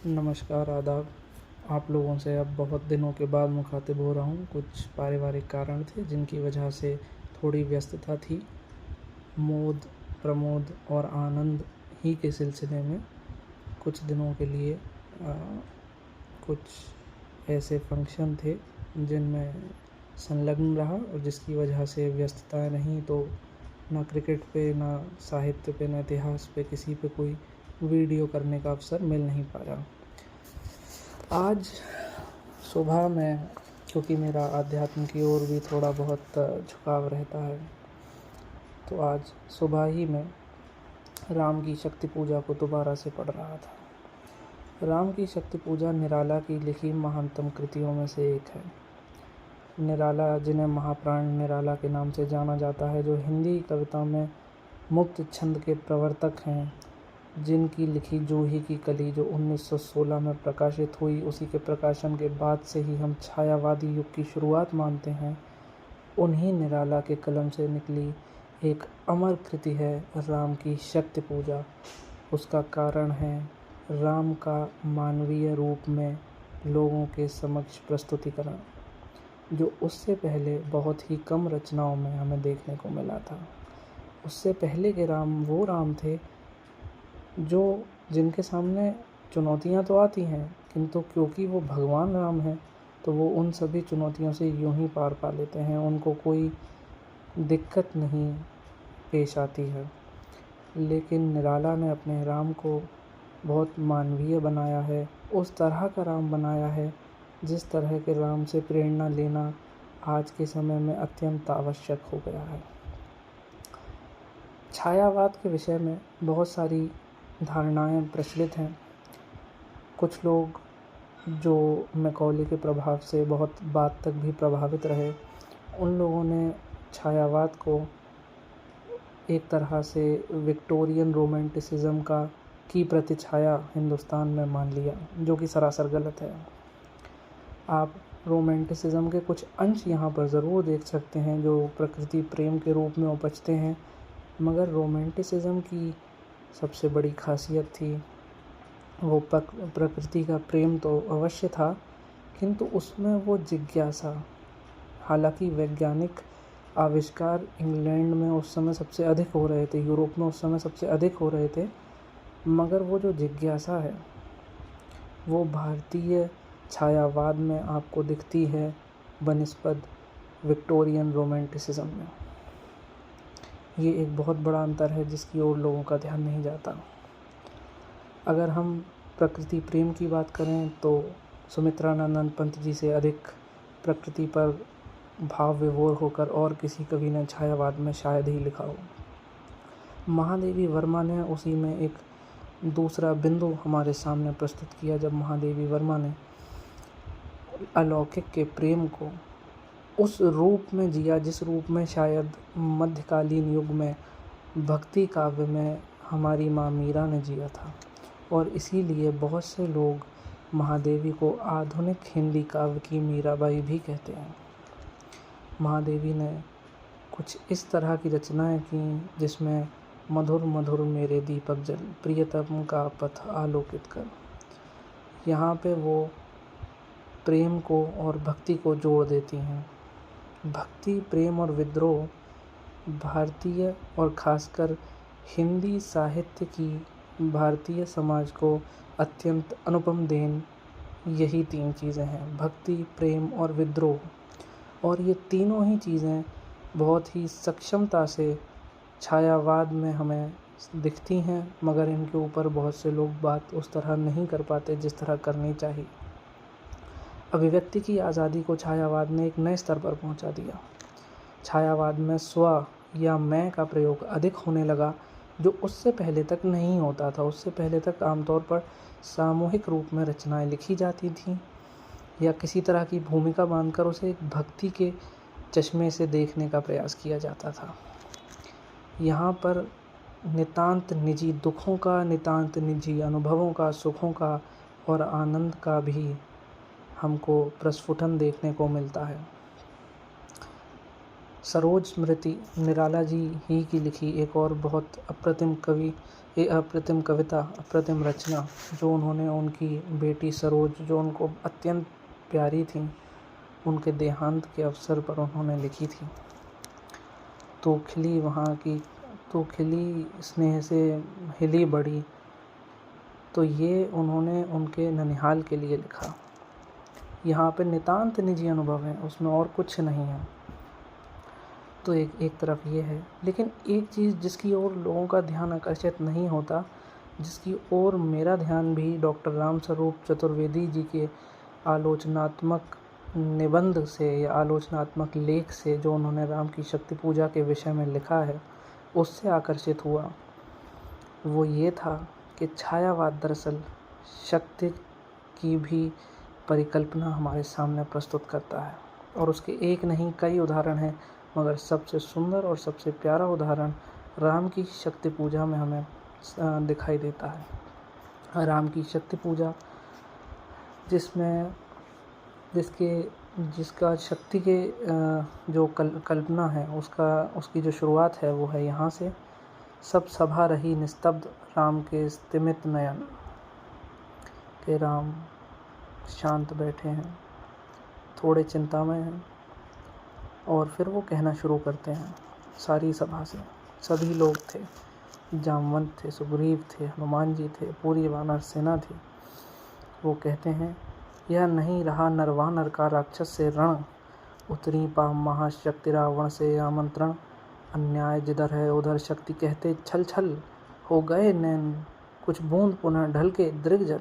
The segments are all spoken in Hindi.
नमस्कार, आदाब। आप लोगों से अब बहुत दिनों के बाद मुखातिब हो रहा हूँ। कुछ पारिवारिक कारण थे जिनकी वजह से थोड़ी व्यस्तता थी। मोद, प्रमोद और आनंद ही के सिलसिले में कुछ दिनों के लिए कुछ ऐसे फंक्शन थे जिनमें संलग्न रहा और जिसकी वजह से व्यस्तताएं रहीं, तो ना क्रिकेट पे, ना साहित्य पे, ना इतिहास पे किसी पे कोई वीडियो करने का अवसर मिल नहीं पाया। आज सुबह में, क्योंकि मेरा आध्यात्म की ओर भी थोड़ा बहुत झुकाव रहता है, तो आज सुबह ही मैं राम की शक्ति पूजा को दोबारा से पढ़ रहा था। राम की शक्ति पूजा निराला की लिखी महानतम कृतियों में से एक है। निराला, जिन्हें महाप्राण निराला के नाम से जाना जाता है, जो हिंदी कविता में मुक्त छंद के प्रवर्तक हैं, जिनकी लिखी जूही की कली जो 1916 में प्रकाशित हुई, उसी के प्रकाशन के बाद से ही हम छायावादी युग की शुरुआत मानते हैं, उन्हीं निराला के कलम से निकली एक अमर कृति है राम की शक्ति पूजा। उसका कारण है राम का मानवीय रूप में लोगों के समक्ष प्रस्तुतिकरण, जो उससे पहले बहुत ही कम रचनाओं में हमें देखने को मिला था। उससे पहले के राम वो राम थे जिनके सामने चुनौतियां तो आती हैं, किंतु क्योंकि वो भगवान राम हैं तो वो उन सभी चुनौतियों से यूं ही पार पा लेते हैं। उनको कोई दिक्कत नहीं पेश आती है। लेकिन निराला ने अपने राम को बहुत मानवीय बनाया है, उस तरह का राम बनाया है जिस तरह के राम से प्रेरणा लेना आज के समय में अत्यंत आवश्यक हो गया है। छायावाद के विषय में बहुत सारी धारणाएं प्रचलित हैं। कुछ लोग जो मैकॉले के प्रभाव से बहुत बाद तक भी प्रभावित रहे, उन लोगों ने छायावाद को एक तरह से विक्टोरियन रोमांटिसिज्म की प्रतिछाया हिंदुस्तान में मान लिया, जो कि सरासर गलत है। आप रोमांटिसिज्म के कुछ अंश यहाँ पर ज़रूर देख सकते हैं जो प्रकृति प्रेम के रूप में उपजते हैं, मगर रोमांटिसिज्म की सबसे बड़ी खासियत थी वो प्रकृति का प्रेम तो अवश्य था, किंतु उसमें वो जिज्ञासा। हालांकि वैज्ञानिक आविष्कार इंग्लैंड में उस समय सबसे अधिक हो रहे थे, यूरोप में उस समय सबसे अधिक हो रहे थे, मगर वो जो जिज्ञासा है वो भारतीय छायावाद में आपको दिखती है बनिस्बत विक्टोरियन रोमांटिसिज्म में। ये एक बहुत बड़ा अंतर है जिसकी ओर लोगों का ध्यान नहीं जाता। अगर हम प्रकृति प्रेम की बात करें तो सुमित्रानंद पंत जी से अधिक प्रकृति पर भाव विभोर होकर और किसी कवि ने छायावाद में शायद ही लिखा हो। महादेवी वर्मा ने उसी में एक दूसरा बिंदु हमारे सामने प्रस्तुत किया, जब महादेवी वर्मा ने अलौकिक के प्रेम को उस रूप में जिया जिस रूप में शायद मध्यकालीन युग में भक्ति काव्य में हमारी माँ मीरा ने जिया था। और इसीलिए बहुत से लोग महादेवी को आधुनिक हिंदी काव्य की मीराबाई भी कहते हैं। महादेवी ने कुछ इस तरह की रचनाएं की जिसमें मधुर मधुर मेरे दीपक जल प्रियतम का पथ आलोकित कर, यहाँ पे वो प्रेम को और भक्ति को जोड़ देती हैं। भक्ति, प्रेम और विद्रोह भारतीय और खासकर हिंदी साहित्य की भारतीय समाज को अत्यंत अनुपम देन यही तीन चीज़ें हैं, भक्ति, प्रेम और विद्रोह। और ये तीनों ही चीज़ें बहुत ही सक्षमता से छायावाद में हमें दिखती हैं, मगर इनके ऊपर बहुत से लोग बात उस तरह नहीं कर पाते जिस तरह करनी चाहिए। अभिव्यक्ति की आज़ादी को छायावाद ने एक नए स्तर पर पहुंचा दिया। छायावाद में स्व या मैं का प्रयोग अधिक होने लगा, जो उससे पहले तक नहीं होता था। उससे पहले तक आमतौर पर सामूहिक रूप में रचनाएं लिखी जाती थीं या किसी तरह की भूमिका बांधकर उसे एक भक्ति के चश्मे से देखने का प्रयास किया जाता था। यहाँ पर नितांत निजी दुखों का, नितांत निजी अनुभवों का, सुखों का और आनंद का भी हमको प्रस्फुटन देखने को मिलता है। सरोज स्मृति निराला जी ही की लिखी एक और बहुत अप्रतिम कविता, अप्रतिम रचना, जो उन्होंने उनकी बेटी सरोज, जो उनको अत्यंत प्यारी थी, उनके देहांत के अवसर पर उन्होंने लिखी थी। तो खिली वहाँ की, तो खिली स्नेह से हिली बड़ी, तो ये उन्होंने उनके ननिहाल के लिए लिखा। यहाँ पे नितांत निजी अनुभव है, उसमें और कुछ नहीं है। तो एक तरफ ये है, लेकिन एक चीज़ जिसकी ओर लोगों का ध्यान आकर्षित नहीं होता, जिसकी ओर मेरा ध्यान भी डॉक्टर रामस्वरूप चतुर्वेदी जी के आलोचनात्मक निबंध से या आलोचनात्मक लेख से, जो उन्होंने राम की शक्ति पूजा के विषय में लिखा है, उससे आकर्षित हुआ। वो ये था कि छायावाद दरअसल शक्ति की भी परिकल्पना हमारे सामने प्रस्तुत करता है, और उसके एक नहीं कई उदाहरण हैं, मगर सबसे सुंदर और सबसे प्यारा उदाहरण राम की शक्ति पूजा में हमें दिखाई देता है। राम की शक्ति पूजा जिसका शक्ति के जो कल्पना है, उसकी जो शुरुआत है वो है यहाँ से। सब सभा रही निस्तब्ध राम के स्तिमित नयन, के राम शांत बैठे हैं, थोड़े चिंतामय हैं, और फिर वो कहना शुरू करते हैं सारी सभा से। सभी लोग थे, जामवंत थे, सुग्रीव थे, हनुमान जी थे, पूरी वानर सेना थी। वो कहते हैं, यह नहीं रहा नरवानर का राक्षस से रण, उतरी पा महाशक्ति रावण से आमंत्रण, अन्याय जिधर है उधर शक्ति कहते छल छल, हो गए नैन कुछ बूंद पुनः ढल के दृग जल।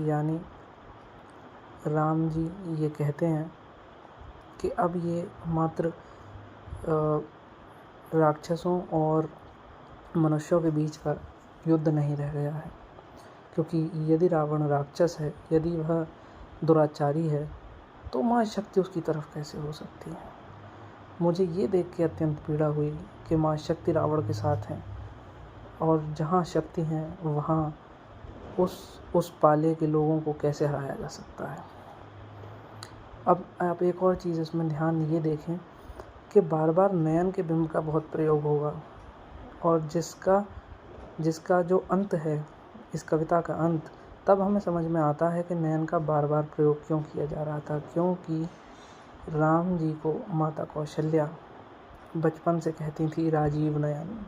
यानी राम जी ये कहते हैं कि अब ये मात्र राक्षसों और मनुष्यों के बीच का युद्ध नहीं रह गया है, क्योंकि यदि रावण राक्षस है, यदि वह दुराचारी है, तो माँ शक्ति उसकी तरफ कैसे हो सकती है। मुझे ये देख के अत्यंत पीड़ा हुई कि माँ शक्ति रावण के साथ हैं, और जहाँ शक्ति है वहाँ उस पाले के लोगों को कैसे हराया जा सकता है। अब आप एक और चीज़ इसमें ध्यान ये देखें कि बार बार नयन के बिंब का बहुत प्रयोग होगा, और जिसका जो अंत है, इस कविता का अंत, तब हमें समझ में आता है कि नयन का बार बार प्रयोग क्यों किया जा रहा था। क्योंकि राम जी को माता कौशल्या बचपन से कहती थी, राजीव नयन,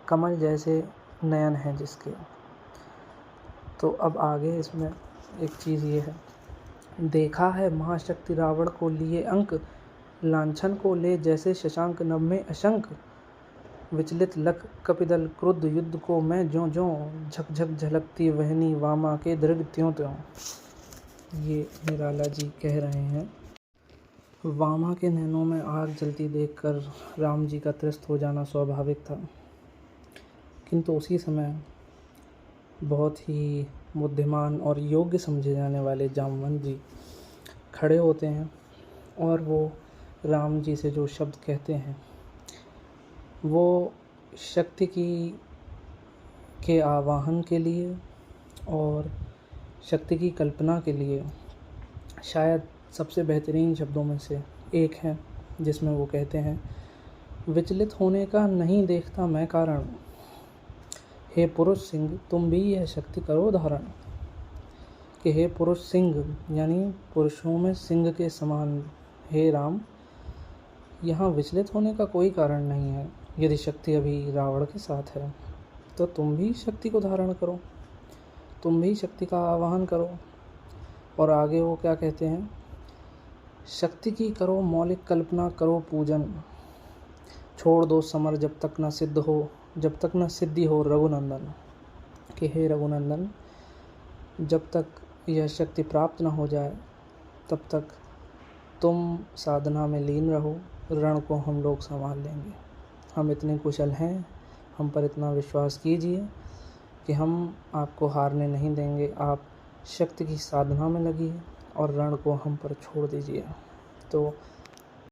कमल जैसे नयन हैं जिसके। तो अब आगे इसमें एक चीज़ ये है, देखा है महाशक्ति रावण को लिए अंक, लांछन को ले जैसे शशांक नभ में अशंक, विचलित लख कपिदल क्रुद्ध युद्ध को मैं ज्यों ज्यों, झकझक झलकती वहनी वामा के दृग त्यों त्यों। ये निराला जी कह रहे हैं। वामा के नैनों में आग जलती देखकर राम जी का त्रस्त हो जाना स्वाभाविक था, किंतु उसी समय बहुत ही बुद्धिमान और योग्य समझे जाने वाले जामवंत जी खड़े होते हैं, और वो राम जी से जो शब्द कहते हैं वो शक्ति के आवाहन के लिए और शक्ति की कल्पना के लिए शायद सबसे बेहतरीन शब्दों में से एक है, जिसमें वो कहते हैं, विचलित होने का नहीं देखता मैं कारण, हे पुरुष सिंह तुम भी यह शक्ति करो धारण। कि हे पुरुष सिंह, यानी पुरुषों में सिंह के समान हे राम, यहाँ विचलित होने का कोई कारण नहीं है। यदि शक्ति अभी रावण के साथ है तो तुम भी शक्ति को धारण करो, तुम भी शक्ति का आवाहन करो। और आगे वो क्या कहते हैं, शक्ति की करो मौलिक कल्पना, करो पूजन, छोड़ दो समर जब तक न सिद्ध हो, जब तक न सिद्धि हो रघुनंदन। कि हे रघुनंदन, जब तक यह शक्ति प्राप्त न हो जाए तब तक तुम साधना में लीन रहो, रण को हम लोग संभाल लेंगे। हम इतने कुशल हैं, हम पर इतना विश्वास कीजिए कि हम आपको हारने नहीं देंगे। आप शक्ति की साधना में लगिए और रण को हम पर छोड़ दीजिए। तो